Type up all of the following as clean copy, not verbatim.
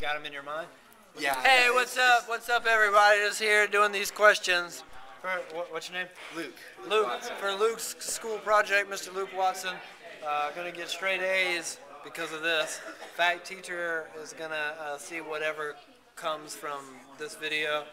Got them in your mind? Yeah. Hey, what's up? What's up, everybody? Just here doing these questions. What's your name? Luke. Luke. Watson. For Luke's school project, Mr. Luke Watson. Gonna get straight A's because of this. Fact teacher is gonna see whatever comes from this video,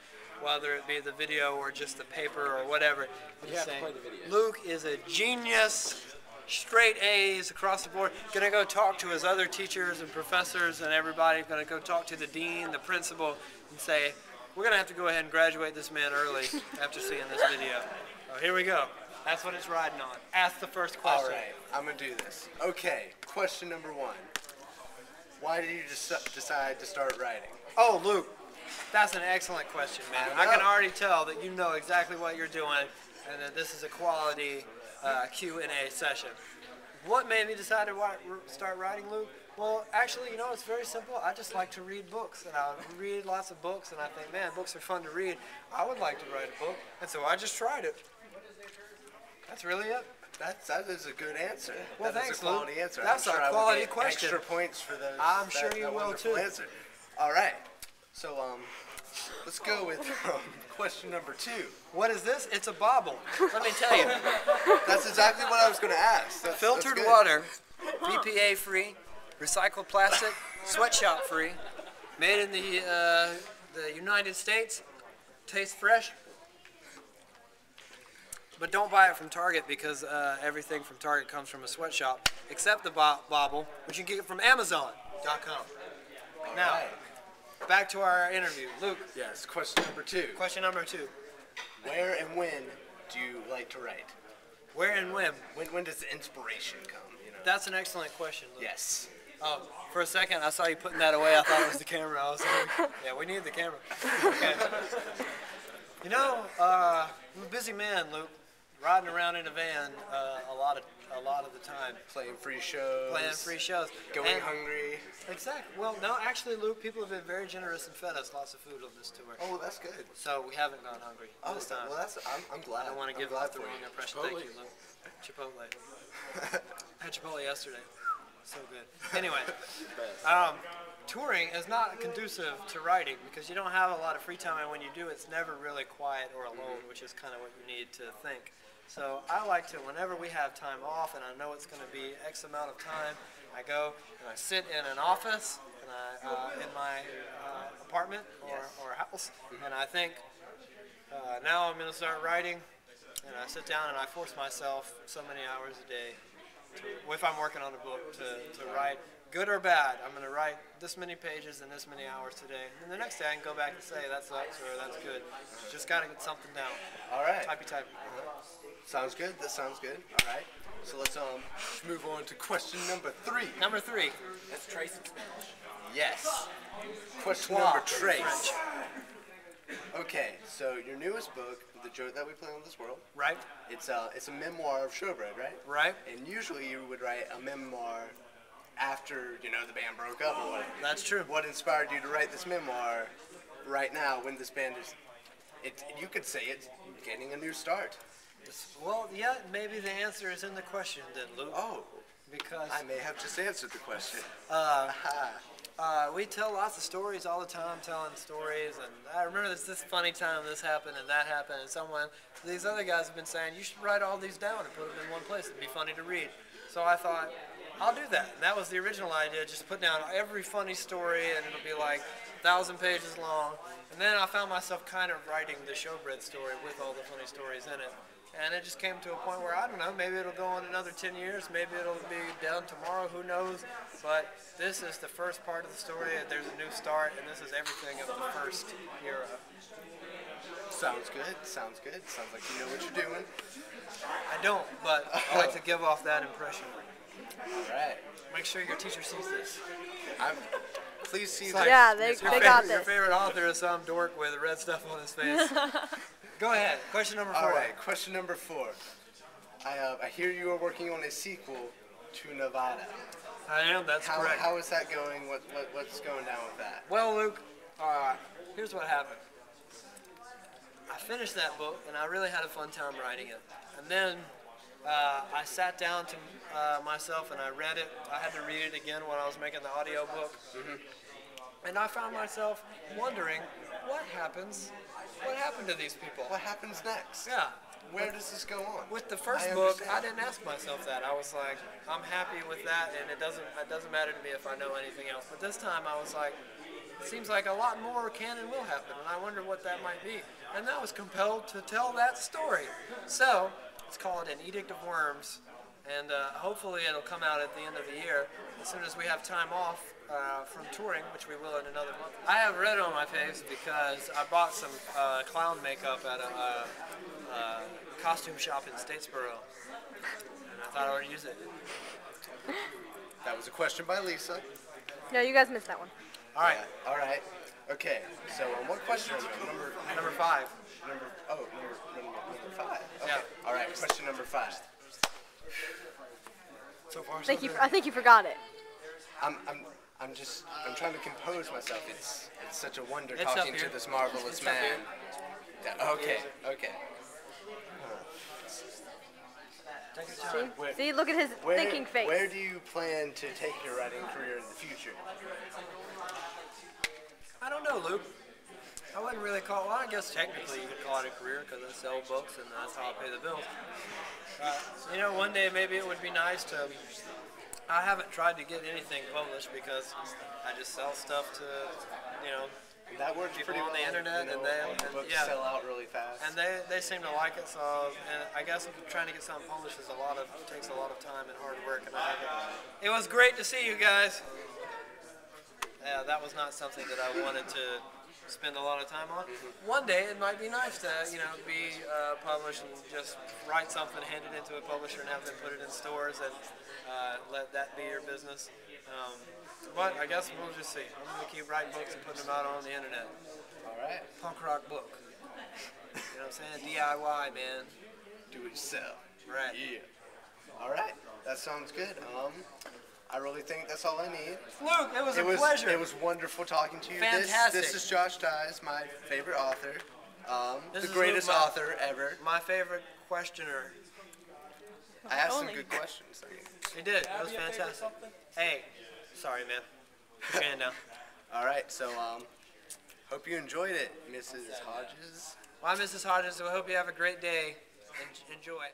whether it be the video or just the paper or whatever. You have to play the video. Luke is a genius. Straight A's across the board. Gonna go talk to his other teachers and professors and everybody. Gonna go talk to the dean, the principal, and say, we're gonna have to go ahead and graduate this man early after seeing this video. Oh, here we go. That's what it's riding on. Ask the first question. All right, I'm gonna do this. Okay, question number one. Why did you just decide to start writing? Oh, Luke, that's an excellent question, man. I can already tell that you know exactly what you're doing and that this is a quality Q&A session. What made me decide to start writing, Luke? Well, actually, you know, it's very simple. I just like to read books, and I read lots of books, and I think, man, books are fun to read. I would like to write a book, and so I just tried it. That's really it. That is a good answer. Well, that thanks, is a quality Luke. answer. That's I'm sure a quality I would get question. Extra points for those. I'm sure you that will wonderful too. Answer. All right. So let's go with question number two. What is this? It's a bobble. Let me tell you. That's exactly what I was going to ask. Filtered water, BPA free, recycled plastic, sweatshop free, made in the United States, tastes fresh. But don't buy it from Target because everything from Target comes from a sweatshop, except the bobble, which you can get from Amazon.com. Now, back to our interview. Luke. Yes, question number two. Question number two. Where and when do you like to write? Where and when? When does the inspiration come? You know? That's an excellent question, Luke. Yes. Oh, for a second, I saw you putting that away. I thought it was the camera. I was like, yeah, we need the camera. Okay. You know, I'm a busy man, Luke. Riding around in a van a lot of the time. Playing free shows. Going hungry. Exactly. Well, no, actually, Luke, people have been very generous and fed us lots of food on this tour. Oh, that's good. So we haven't gone hungry this time. Well, I'm glad. I don't want to give off the wrong impression. Chipotle. Thank you, Luke. Chipotle. I had Chipotle yesterday. So good. Anyway, touring is not conducive to writing because you don't have a lot of free time, and when you do, it's never really quiet or alone, which is kind of what you need to think. So I like to, whenever we have time off, and I know it's going to be X amount of time, I go and I sit in an office and in my apartment or house, and I think, now I'm going to start writing, and I sit down and I force myself so many hours a day, if I'm working on a book, to write. Good or bad, I'm going to write this many pages in this many hours today. And the next day I can go back and say that sucks or that's good. Just got to get something down. All right. Typey. Sounds good. That sounds good. All right. So let's move on to question number three. Number three. That's trace in Spanish. Yes. Question number trace. Okay, so your newest book, The Joke That We Play on This World. Right. It's a memoir of Showbread, right? Right. And usually you would write a memoir after, you know, the band broke up or whatever. That's true. What inspired you to write this memoir right now when this band is, you could say it's getting a new start? Well, yeah, maybe the answer is in the question then, Luke. Oh. Because I may have just answered the question. we tell lots of stories all the time, telling stories, and I remember this funny time this happened and that happened, and these other guys have been saying, you should write all these down and put them in one place, it'd be funny to read. So I thought, I'll do that. And that was the original idea, just put down every funny story, and it'll be like 1,000 pages long. And then I found myself kind of writing the Showbread story with all the funny stories in it. And it just came to a point where, I don't know, maybe it'll go on another 10 years, maybe it'll be done tomorrow, who knows. But this is the first part of the story, and there's a new start, and this is everything of the first era. Sounds good, sounds good. Sounds like you know what you're doing. I don't, but I like to give off that impression. All right. Make sure your teacher sees this. Please see like, that. Yeah, they got this. Your favorite author is some dork with red stuff on his face. Go ahead. Question number 4. All right. Question number 4. I hear you are working on a sequel to Nevada. I am. That's correct. How is that going? What's going down with that? Well, Luke, here's what happened. I finished that book, and I really had a fun time writing it. And then I sat down to myself and I read it. I had to read it again when I was making the audio book. And I found myself wondering, what happened to these people? What happens next? Yeah. Where does this go on? With the first book, I didn't ask myself that. I was like, I'm happy with that, and it doesn't matter to me if I know anything else. But this time, I was like, it seems like a lot more can and will happen, and I wonder what that might be. And I was compelled to tell that story. So let's call it An Edict of Worms, and hopefully it'll come out at the end of the year as soon as we have time off from touring, which we will in another month. I have red on my face because I bought some clown makeup at a costume shop in Statesboro, and I thought I would use it. That was a question by Lisa. No, you guys missed that one. All right. Yeah, all right. Okay. So what question are we on? Number 5. Number 5. Okay. Yeah. All right. Question number 5. So far, I think you forgot it. I'm trying to compose myself. It's such a wonder It's talking up here. to this marvelous It's up man. here. Yeah, okay. Okay. Take your See? time. See, look at his thinking face. Where do you plan to take your writing career in the future? I don't know, Luke. I wouldn't really call it, well, I guess technically you could call it a career because I sell books and that's how I pay the bills. You know, one day maybe it would be nice to, I haven't tried to get anything published because I just sell stuff to, you know, That works people pretty on the well, internet, you know, and books yeah. sell out really fast. And they seem to like it, so and I guess trying to get something published takes a lot of time and hard work, and I have it. It was great to see you guys. Yeah, that was not something that I wanted to spend a lot of time on. One day it might be nice to be published and just write something, hand it into a publisher, and have them put it in stores and let that be your business. But I guess we'll just see. I'm going to keep writing books and putting them out on the internet. All right. Punk rock book. You know what I'm saying? DIY, man. Do it yourself. Right. Yeah. All right. That sounds good. I really think that's all I need. Luke, it was a pleasure. It was wonderful talking to you. Fantastic. This is Josh Dyes, my favorite author. This The is greatest Luke, author ever. My favorite questioner. I asked some Only. good questions. He did. It was fantastic. Hey, sorry, man. Put your hand down. All right. So, hope you enjoyed it, Mrs. Hodges. Well, I'm Mrs. Hodges, so I hope you have a great day. Enjoy.